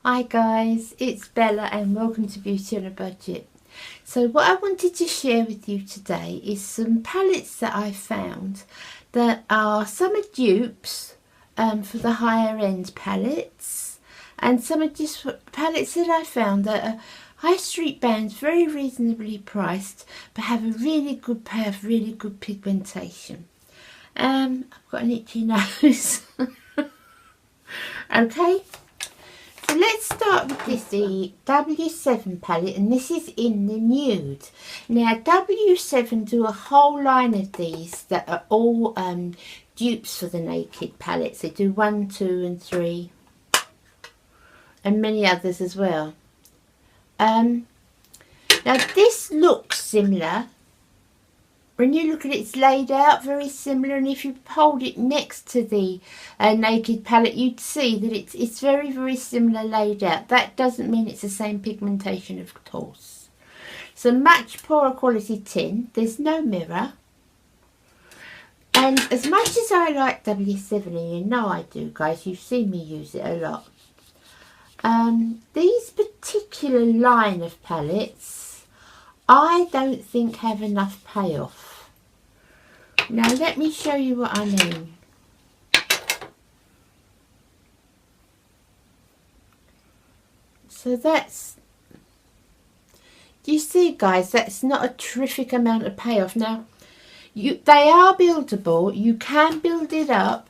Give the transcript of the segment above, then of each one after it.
Hi guys, it's Bella and welcome to Beauty on a Budget. So what I wanted to share with you today is some palettes that I found that are some are dupes for the higher end palettes, and some are just palettes that I found that are high street brands, very reasonably priced, but have a really good pair of really good pigmentation. I've got an itchy nose. Okay. So let's start with this, the W7 palette, and this is In the Nude. Now W7 do a whole line of these that are all dupes for the Naked palettes. They do 1, 2 and 3 and many others as well. Now this looks similar. When you look at it, it's laid out very similar, and if you hold it next to the Naked palette, you'd see that it's very, very similar laid out. That doesn't mean it's the same pigmentation, of course. So much poorer quality tin. There's no mirror. And as much as I like W7, and you know I do, guys, you've seen me use it a lot. These particular line of palettes, I don't think have enough payoff. Now let me show you what I mean. So that's, do you see guys, that's not a terrific amount of payoff. Now they are buildable, you can build it up,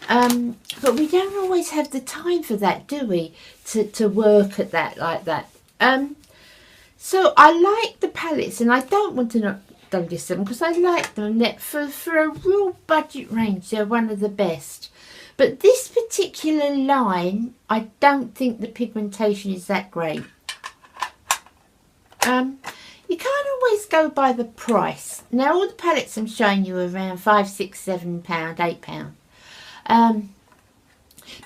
but we don't always have the time for that, do we, to work at that like that. So I like the palettes, and I don't want to not W7 because I like them. For a real budget range, they're one of the best. But this particular line, I don't think the pigmentation is that great. You can't always go by the price. Now all the palettes I'm showing you are around £5, £6, £7, £8.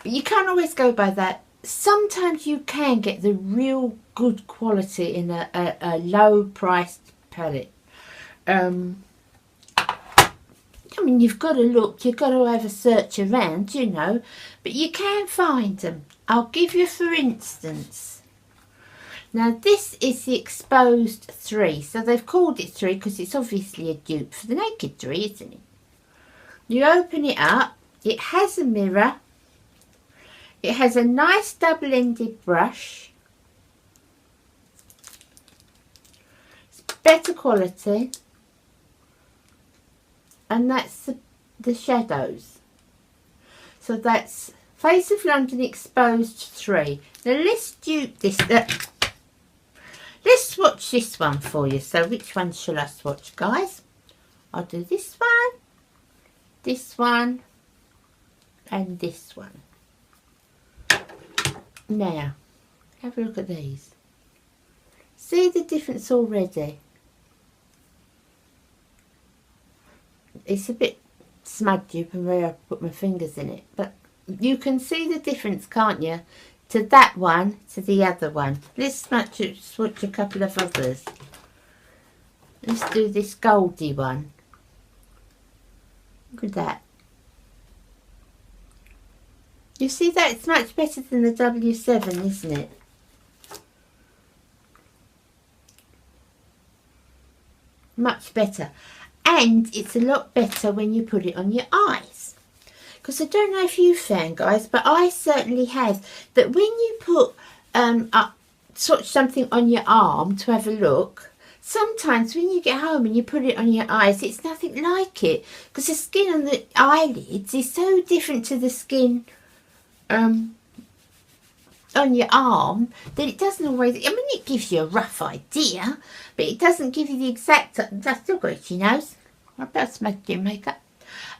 But you can't always go by that. Sometimes you can get the real good quality in a low priced palette. I mean, you've got to look, you've got to have a search around, you know, but you can find them. I'll give you for instance. Now this is the Exposed 3, so they've called it 3 because it's obviously a dupe for the Naked 3, isn't it? You open it up, it has a mirror. It has a nice double-ended brush. It's better quality. And that's the shadows. So that's Face of London Exposed 3. Now let's dupe this. Let's swatch this one for you. So which one shall I swatch, guys? I'll do this one, and this one. Now, have a look at these. See the difference already? It's a bit smudgy from where I put my fingers in it, but you can see the difference, can't you? To that one, to the other one. Let's swatch a couple of others. Let's do this goldy one. Look at that. You see that? It's much better than the W7, isn't it? Much better. And it's a lot better when you put it on your eyes. Because I don't know if you found, guys, but I certainly have, that when you put swatch something on your arm to have a look, sometimes when you get home and you put it on your eyes, it's nothing like it. Because the skin on the eyelids is so different to the skin on your arm that it doesn't always, I mean, it gives you a rough idea, but it doesn't give you the exact. I've still got itchy nose. I better smudge your makeup.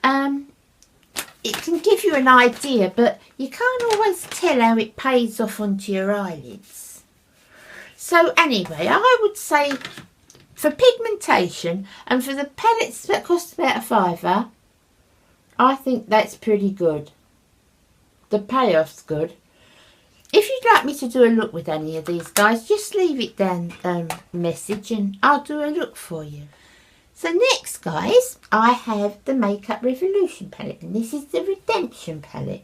It can give you an idea, but you can't always tell how it pays off onto your eyelids. So anyway, I would say for pigmentation and for the palettes that cost about £5, I think that's pretty good. The payoff's good. If you'd like me to do a look with any of these guys, just leave it down message and I'll do a look for you. So next, guys, I have the Makeup Revolution palette, and this is the Redemption palette.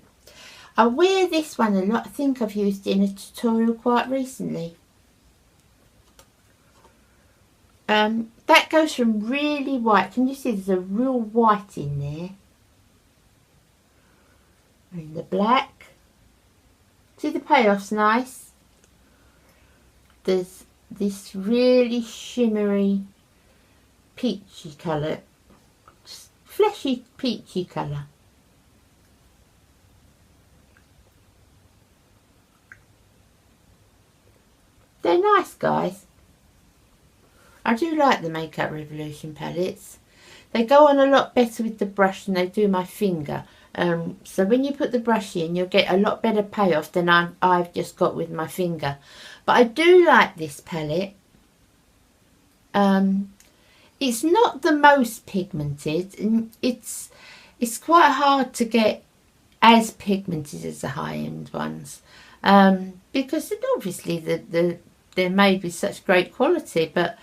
I wear this one a lot. I think I've used it in a tutorial quite recently. That goes from really white. Can you see there's a real white in there? And the black. See, the payoff's nice. There's this really shimmery peachy colour. Fleshy peachy colour. They're nice, guys. I do like the Makeup Revolution palettes. They go on a lot better with the brush than they do my finger. So when you put the brush in, you'll get a lot better payoff than I've just got with my finger. But I do like this palette. It's not the most pigmented, and it's quite hard to get as pigmented as the high-end ones, because obviously they're made with such great quality. But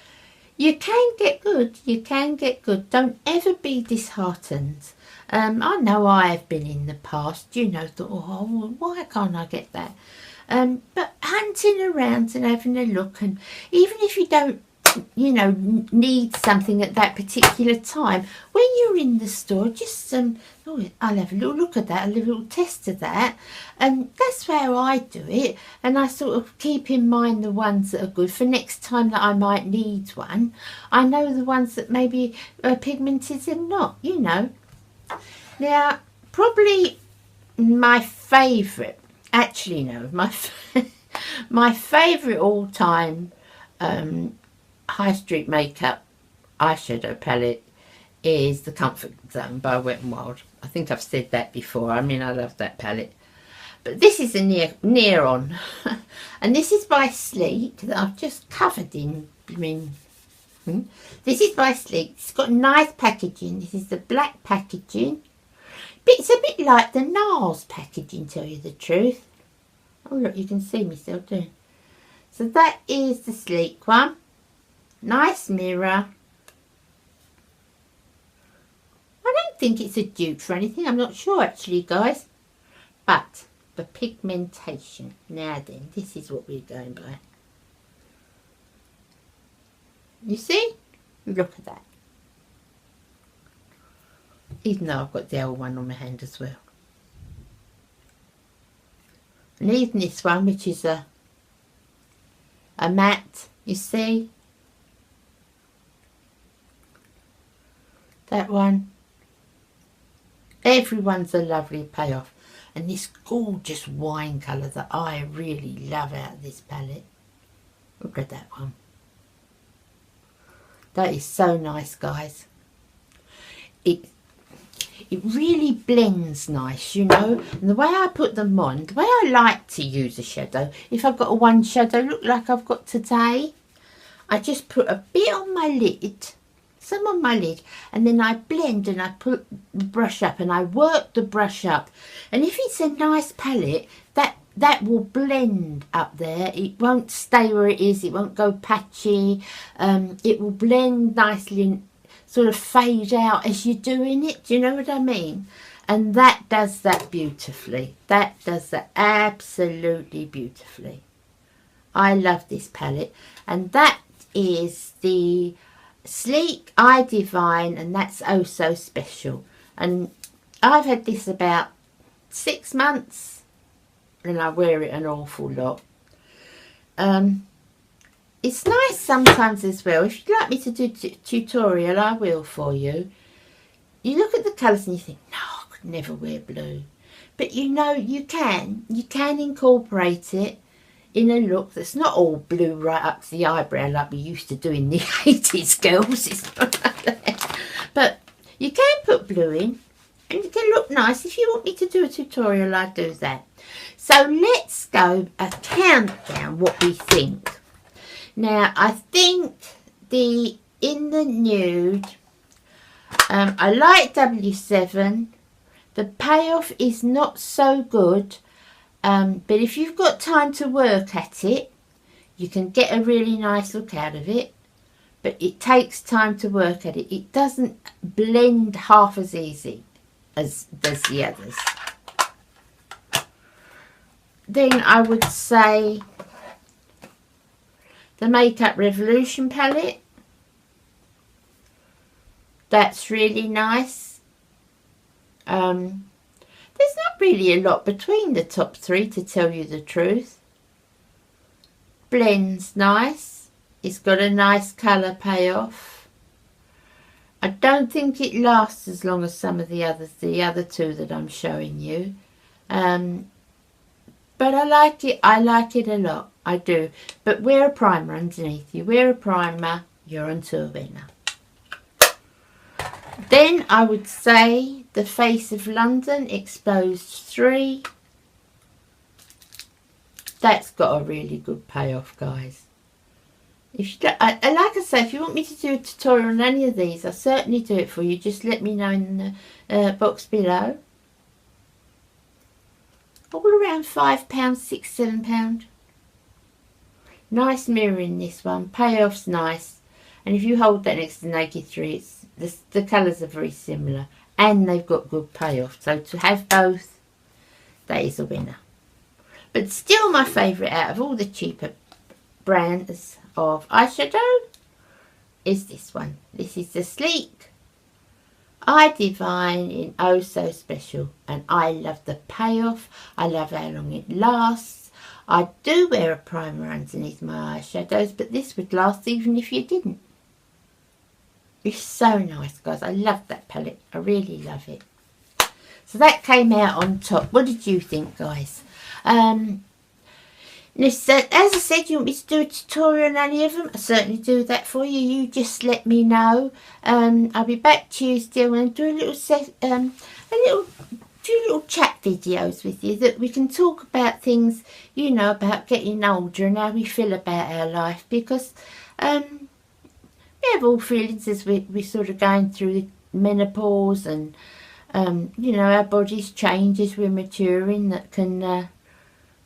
you can get good. You can get good. Don't ever be disheartened. I know I have been in the past, you know, thought, oh, why can't I get that? But hunting around and having a look, and even if you don't, you know, need something at that particular time, when you're in the store, just oh, I'll have a little look at that, a little test of that, and that's how I do it. And I sort of keep in mind the ones that are good for next time that I might need one. I know the ones that maybe are pigmented and not, you know. Now, probably my favourite, actually no, my favourite all-time high street makeup eyeshadow palette is the Comfort Zone by Wet n Wild. I think I've said that before. I mean, I love that palette. But this is a near on, and this is by Sleek that I've just covered in. This is by Sleek. It's got nice packaging. This is the black packaging. But it's a bit like the NARS packaging, tell you the truth. Oh look, you can see me still doing. So that is the Sleek one. Nice mirror. I don't think it's a dupe for anything. I'm not sure actually, guys. But the pigmentation. Now then, this is what we're going by. You see? Look at that. Even though I've got the other one on my hand as well. And even this one, which is a matte, you see? That one. Everyone's a lovely payoff. And this gorgeous wine colour that I really love out of this palette. Look at that one. That is so nice, guys. It really blends nice, you know. And the way I put them on, the way I like to use a shadow, if I've got a one shadow look like I've got today, I just put a bit on my lid, some on my lid, and then I blend and I put the brush up and I work the brush up. And if it's a nice palette, that will blend up there. It won't stay where it is. It won't go patchy. It will blend nicely and sort of fade out as you're doing it. Do you know what I mean? And that does that beautifully. That does that absolutely beautifully. I love this palette. And that is the Sleek Eye Divine, and that's Oh So Special. And I've had this about 6 months. And I wear it an awful lot. It's nice sometimes as well. If you'd like me to do tutorial, I will for you. You look at the colours and you think, no, I could never wear blue. But you know, you can. You can incorporate it in a look that's not all blue right up to the eyebrow like we used to do in the 80s, girls. It's not like that. But you can put blue in. And it can look nice. If you want me to do a tutorial, I'll do that. So let's go a countdown what we think. Now, I think the In the Nude, I like W7. The payoff is not so good. But if you've got time to work at it, you can get a really nice look out of it. But it takes time to work at it. It doesn't blend half as easy as does the others. then I would say the Makeup Revolution palette. That's really nice. There's not really a lot between the top three, to tell you the truth. Blend's nice. It's got a nice colour payoff. I don't think it lasts as long as some of the other two that I'm showing you. But I like it. I like it a lot. I do. But wear a primer underneath. You wear a primer, you're onto a winner. Then I would say the Face of London Exposed 3. That's got a really good payoff, guys. If you don't, like I say, if you want me to do a tutorial on any of these, I'll certainly do it for you. Just let me know in the box below. All around £5, £6, £7. Nice mirror in this one. Payoff's nice. And if you hold that next to Naked 3, it's the colours are very similar. And they've got good payoff. So to have both, that is a winner. But still my favourite out of all the cheaper brands of eyeshadow is this one. This is the Sleek Eye Divine in Oh So Special. And I love the payoff. I love how long it lasts. I do wear a primer underneath my eyeshadows, but this would last even if you didn't. It's so nice, guys. I love that palette. I really love it. So that came out on top. What did you think, guys? As I said, you want me to do a tutorial on any of them? I'll certainly do that for you. You just let me know. I'll be back Tuesday. I'm going to do a few little chat videos with you that we can talk about things, you know, about getting older and how we feel about our life, because we have all feelings as we're sort of going through menopause, and you know, our bodies change as we're maturing. That can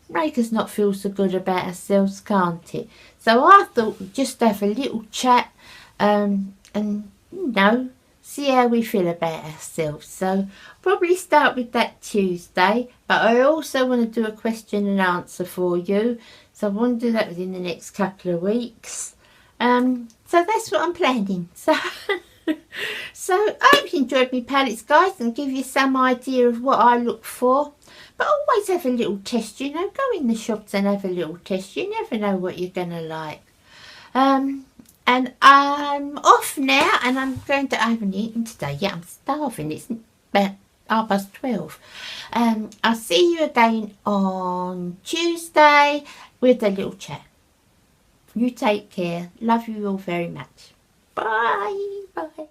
make us not feel so good about ourselves, can't it? So I thought we'd just have a little chat and, you know, see how we feel about ourselves. So probably start with that Tuesday, but I also want to do a question and answer for you. So I want to do that within the next couple of weeks. So that's what I'm planning. So I hope you enjoyed my palettes, guys, and give you some idea of what I look for. But always have a little test, you know. Go in the shops and have a little test. You never know what you're going to like. And I'm off now, and I'm going to... I haven't eaten today. Yeah, I'm starving. It's about 12:30. I'll see you again on Tuesday with a little chat. You take care. Love you all very much. Bye. Bye.